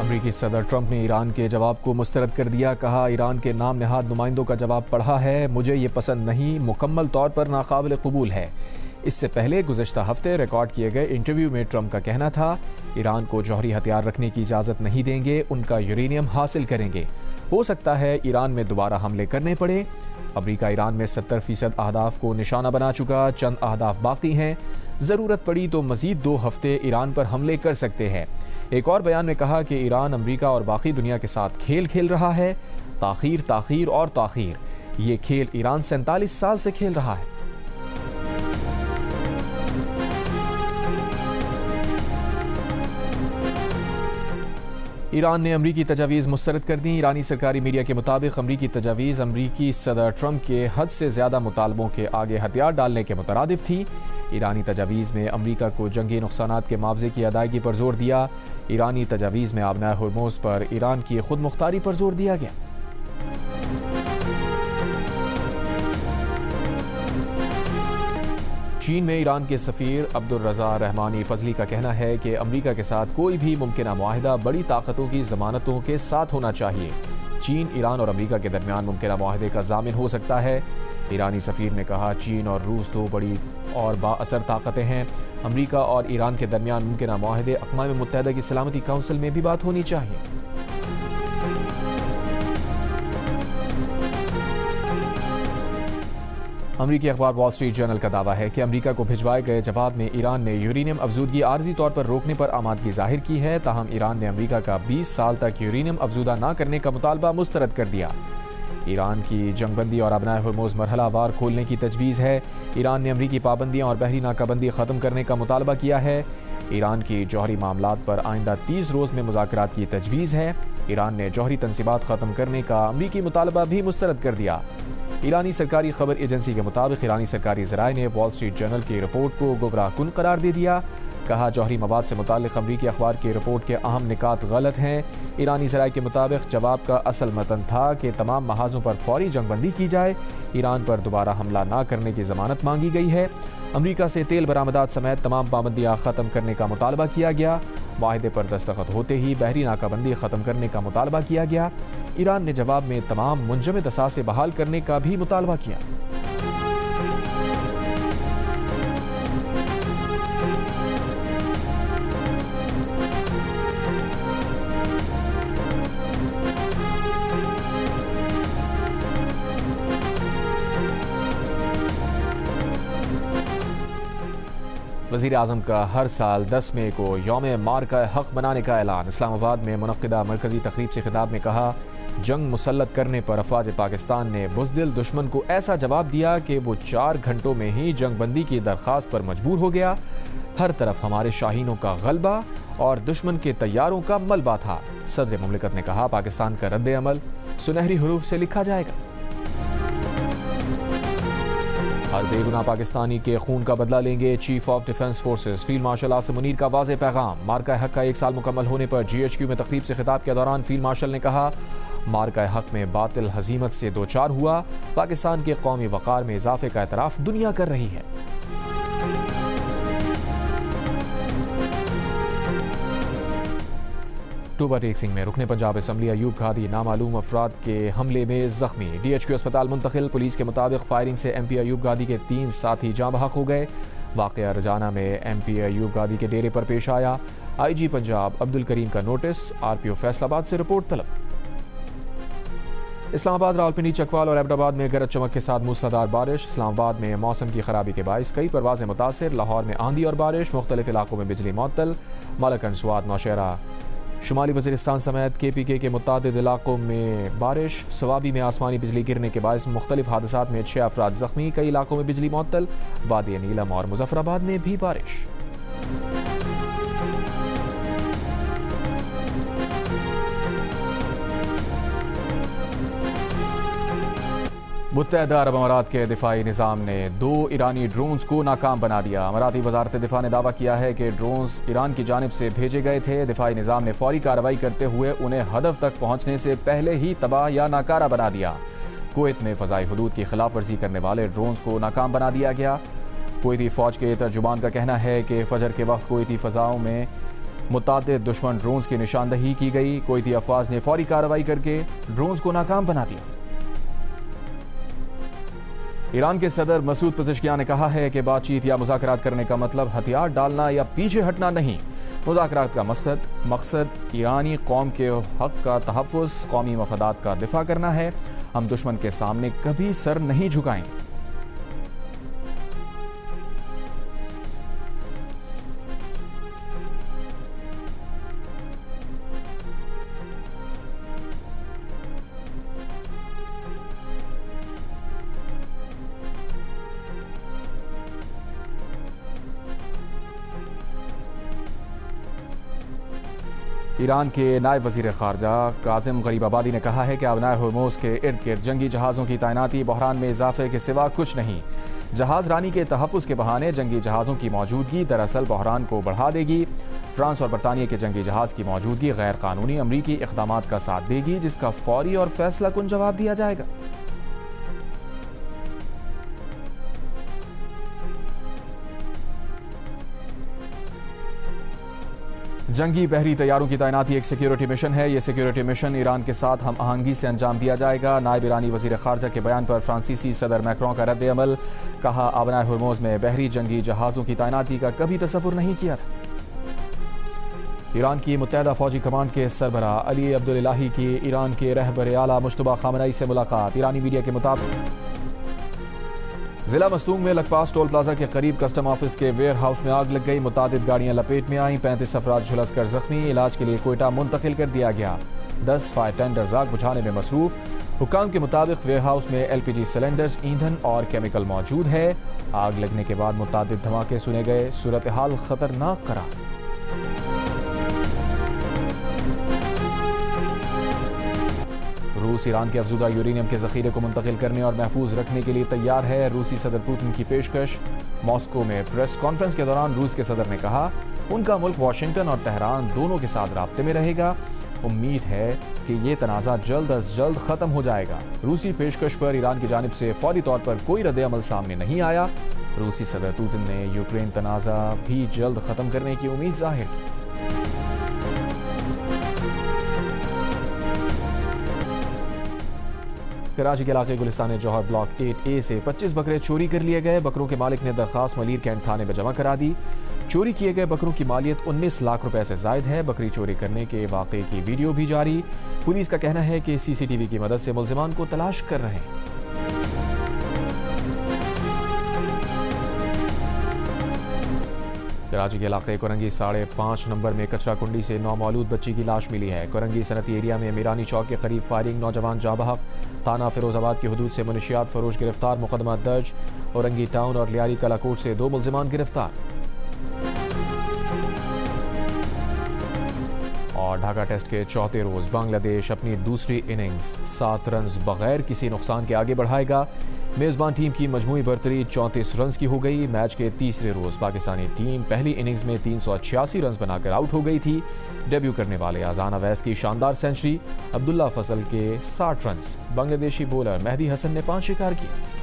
अमरीकी सदर ट्रंप ने ईरान के जवाब को मुस्तरद कर दिया। कहा, ईरान के नाम नहाद नुमाइंदों का जवाब पढ़ा है, मुझे ये पसंद नहीं, मुकम्मल तौर पर नाकाबिल कबूल है। इससे पहले गुज़श्ता हफ्ते रिकॉर्ड किए गए इंटरव्यू में ट्रंप का कहना था, ईरान को जौहरी हथियार रखने की इजाज़त नहीं देंगे, उनका यूरेनियम हासिल करेंगे। हो सकता है ईरान में दोबारा हमले करने पड़े। अमरीका ईरान में 70% अहदाफ को निशाना बना चुका, चंद अहदाफ बाकी हैं। ज़रूरत पड़ी तो मज़ीद 2 हफ्ते ईरान पर हमले कर सकते हैं। एक और बयान में कहा कि ईरान अमरीका और बाकी दुनिया के साथ खेल खेल रहा है। ताख़ीर, ताख़ीर और ताख़ीर, ये खेल ईरान 47 साल से खेल रहा है। ईरान ने अमरीकी तजावीज़ मुस्तरद कर दी। ईरानी सरकारी मीडिया के मुताबिक अमरीकी तजावीज़ अमरीकी सदर ट्रंप के हद से ज़्यादा मुतालबों के आगे हथियार डालने के मुतरादिफ थी। ईरानी तजावीज़ में अमरीका को जंगी नुकसानात के मुआवजे की अदायगी पर जोर दिया। ईरानी तजावीज़ में आबनाए हुर्मुज़ पर ईरान की खुद मुख्तारी पर जोर दिया गया। चीन में ईरान के सफ़ीर अब्दुल रज़ा रहमानी फजली का कहना है कि अमरीका के साथ कोई भी मुमकिन माहिदा बड़ी ताकतों की ज़मानतों के साथ होना चाहिए। चीन, ईरान और अमरीका के दरमियान मुमकिन माहिदे का ज़ामिन हो सकता है। ईरानी सफ़ीर ने कहा, चीन और रूस 2 बड़ी और बाअसर ताकतें हैं। अमरीका और ईरान के दरमियान मुमकिन माहिदे अक़वाम मुत्तहिदा की सलामती काउंसिल में भी बात होनी चाहिए। अमरीकी अखबार वॉल स्ट्रीट जर्नल का दावा है कि अमरीका को भिजवाए गए जवाब में ईरान ने यूरेनियम अफजूदगी आर्जी तौर पर रोकने पर आमादगी जाहिर की है। ताहम ईरान ने अमरीका का 20 साल तक यूरेनियम अफजूदा न करने का मुतालबा मुस्तरद कर दिया। ईरान की जंगबंदी और आबनाए हुर्मुज़ मरहलावार खोलने की तजवीज़ है। ईरान ने अमरीकी पाबंदियाँ और बहरी नाकाबंदी ख़त्म करने का मुतालबा किया है। ईरान की जौहरी मामलात पर आइंदा 30 रोज़ में मुज़ाकरात की तजवीज़ है। ईरान ने जौहरी तनसीबात ख़त्म करने का अमरीकी मुतालबा भी मुस्तरद कर दिया। ईरानी सरकारी खबर एजेंसी के मुताबिक ईरानी सरकारी ज़राए ने वॉल स्ट्रीट जर्नल की रिपोर्ट को गुमराहकुन करार दे दिया। कहा, जौहरी मवाद से मुताल्लिक़ अमरीकी अखबार की रिपोर्ट के अहम निकात गलत हैं। ईरानी ज़राए के मुताबिक जवाब का असल मतन था कि तमाम महाजों पर फौरी जंगबंदी की जाए। ईरान पर दोबारा हमला न करने की ज़मानत मांगी गई है। अमरीका से तेल बरामदात समेत तमाम पाबंदियाँ ख़त्म करने का मुतालबा किया गया। माहिदे पर दस्तखत होते ही बहरी नाकाबंदी ख़त्म करने का मुतालबा किया गया। ईरान ने जवाब में तमाम मुंजमद असासे बहाल करने का भी मुतालबा किया। वज़ीर आज़म का हर साल 10 मई को यौम मारका हक़ बनाने का ऐलान। इस्लामाबाद में मुनक़्क़िदा मरकज़ी तक़रीब से खिताब में कहा, जंग मुसल्लत करने पर अफ़वाज पाकिस्तान ने बुज़दिल दुश्मन को ऐसा जवाब दिया कि वो 4 घंटों में ही जंगबंदी की दरख्वास्त पर मजबूर हो गया। हर तरफ हमारे शाहीनों का गलबा और दुश्मन के तैयारों का मलबा था। सदर मुमलिकत ने कहा, पाकिस्तान का रद्द अमल सुनहरी हरूफ से लिखा जाएगा। हर बेगुनाह पाकिस्तानी के खून का बदला लेंगे, chief of defence forces field marshal Asim Munir का वाज़ेह पैगाम। मारका हक़ का 1 साल मुकम्मल होने पर GHQ में तकरीब से खिताब के दौरान फील्ड मार्शल ने कहा, मारका हक़ में बातिल हज़ीमत से 2-4 हुआ। पाकिस्तान के कौमी वक़ार में इजाफे का एतराफ़ दुनिया कर रही है। टोबा टेक सिंह में रुकने पंजाब असम्बली अयूब घादी नामालूम अफराद के हमले में जख्मी, DHQ अस्पताल मुंतकिल। पुलिस के मुताबिक फायरिंग से MP अयूब घादी के 3 साथी जाँ बहक हो गए। वाक़या रजाना में MP अयूब घादी के डेरे पर पेश आया। IG पंजाब अब्दुल करीम का नोटिस, RPO फैसलाबाद से रिपोर्ट तलब। इस्लामाबाद, रावलपिंडी, चकवाल और एबटाबाद में गरज चमक के साथ मूसलाधार बारिश। इस्लामाबाद में मौसम की खराबी के बायस कई परवाजें मुतासिर। लाहौर में आंधी और बारिश, मुख्तलिफ इलाकों में बिजली मुअत्तल। मालकन, स्वात, नौशहरा, शुमाली वज़ीरिस्तान समेत KPK के मुतादिद इलाकों में बारिश। सवाबी में आसमानी बिजली गिरने के बायस मुख्तलिफ हादसात में 6 अफराद जख्मी। कई इलाकों में बिजली मुअत्तल। वादी नीलम और मुजफ्फराबाद में भी बारिश। मुत्तहिदा अरब अमारात के दिफाई निज़ाम ने 2 ईरानी ड्रोन्स को नाकाम बना दिया। अमाराती वज़ारत दिफा ने दावा किया है कि ड्रोन्स ईरान की जानिब से भेजे गए थे। दिफाई निज़ाम ने फौरी कार्रवाई करते हुए उन्हें हदफ तक पहुँचने से पहले ही तबाह या नाकारा बना दिया। कुवैत में फ़ज़ाई हुदूद की खिलाफ वर्जी करने वाले ड्रोन्स को नाकाम बना दिया गया। कुवैती फ़ौज के तर्जुमान का कहना है कि फजर के वक्त कुवैती फ़ज़ाओं में मुतादिद दुश्मन ड्रोन्स की निशानदही की गई। कुवैती अफवाज ने फौरी कार्रवाई करके ड्रोन्स को नाकाम बना दिया। ईरान के सदर मसूद पज़ेश्कियान ने कहा है कि बातचीत या मुज़ाकरात करने का मतलब हथियार डालना या पीछे हटना नहीं। मुज़ाकरात का मकसद ईरानी कौम के हक का तहफ़्फ़ुज़, कौमी मफादात का दिफा करना है। हम दुश्मन के सामने कभी सर नहीं झुकाएंगे। ईरान के नायब वज़ीर ख़ारजा काज़िम गरीबाबादी ने कहा है कि अबनाए हुर्मुज़ के इर्द गिर्द जंगी जहाज़ों की तैनाती बहरान में इजाफे के सिवा कुछ नहीं। जहाज़ रानी के तहफ़्फ़ुज़ के बहाने जंगी जहाज़ों की मौजूदगी दरअसल बहरान को बढ़ा देगी। फ्रांस और बरतानिया के जंगी जहाज़ की मौजूदगी गैर कानूनी अमरीकी इक़दामात का साथ देगी, जिसका फौरी और फैसला कुन जवाब दिया जाएगा। जंगी बहरी तैयारों की तैनाती एक सिक्योरिटी मिशन है। ये सिक्योरिटी मिशन ईरान के साथ हम आहंगी से अंजाम दिया जाएगा। नायब ईरानी वज़ीर ख़ारजा के बयान पर फ्रांसीसी सदर मैक्रों का रद्द अमल। कहा, अबनाए हुर्मुज़ में बहरी जंगी जहाज़ों की तैनाती का कभी तसव्वुर नहीं किया था। ईरान की मुत्तहदा फ़ौजी कमांड के सरबराह अली अब्दुल इलाही की ईरान के रहबर आला मुश्तबा ख़ामेनेई से मुलाकात। ईरानी मीडिया के मुताबिक जिला मस्तूंग में लकपास टोल प्लाजा के करीब कस्टम ऑफिस के वेयर हाउस में आग लग गई। मुतादिद गाड़ियां लपेट में आईं। 35 अफराद झुलस कर जख्मी। इलाज के लिए कोयटा मुंतकिल कर दिया गया। 10 फायर टेंडर्स आग बुझाने में मसरूफ। हुकाम के मुताबिक वेयर हाउस में LPG सिलेंडर्स, ईंधन और केमिकल मौजूद है। आग लगने के बाद मुतादिद धमाके सुने गए। सूरत हाल खतरनाक करार। रूस ईरान के अफजूदा यूरेनियम के ज़ख़ीरे को मुंतकिल करने और महफूज रखने के लिए तैयार है। रूसी सदर पुतिन की पेशकश। मॉस्को में प्रेस कॉन्फ्रेंस के दौरान रूस के सदर ने कहा, उनका मुल्क वाशिंगटन और तेहरान दोनों के साथ राब्ते में रहेगा। उम्मीद है कि ये तनाज़ा जल्द अज जल्द ख़त्म हो जाएगा। रूसी पेशकश पर ईरान की जानिब से फौरी तौर पर कोई रद्द-ए-अमल सामने नहीं आया। रूसी सदर पुतिन ने यूक्रेन तनाज़ा भी जल्द ख़त्म करने की उम्मीद जाहिर की। कराची के इलाके गुलिस्तान जौहर ब्लॉक 8A से 25 बकरे चोरी कर लिए गए। बकरों के मालिक ने दरखास्त मलीर कैंट थाने में जमा करा दी। चोरी किए गए बकरों की मालियत 19 लाख रुपए से जायद है। बकरी चोरी करने के वाक़े की वीडियो भी जारी। पुलिस का कहना है कि CCTV की मदद से मुल्ज़िमान को तलाश कर रहे हैं। कराची के इलाके कोरंगी 5.5 नंबर में कचरा कुंडी से नौमौलूद बच्ची की लाश मिली है। कोरंगी सनती एरिया में मीरानी चौक के करीब फायरिंग, नौजवान जाँ बहक। थाना फिरोजाबाद की हदूद से मुनशियात फरोश गिरफ्तार, मुकदमा दर्ज। औरंगी टाउन और लियारी कलाकोट से 2 मुल्जिमान गिरफ्तार। और ढाका टेस्ट के चौथे रोज बांग्लादेश अपनी दूसरी इनिंग्स 7 रन बगैर किसी नुकसान के आगे बढ़ाएगा। मेज़बान टीम की मजमूई बरतरी 34 रन की हो गई। मैच के तीसरे रोज पाकिस्तानी टीम पहली इनिंग्स में 386 रन बनाकर आउट हो गई थी। डेब्यू करने वाले अजान अवैस की शानदार सेंचुरी, अब्दुल्ला फजल के 60 रन, बांग्लादेशी बॉलर मेहदी हसन ने 5 शिकार किए।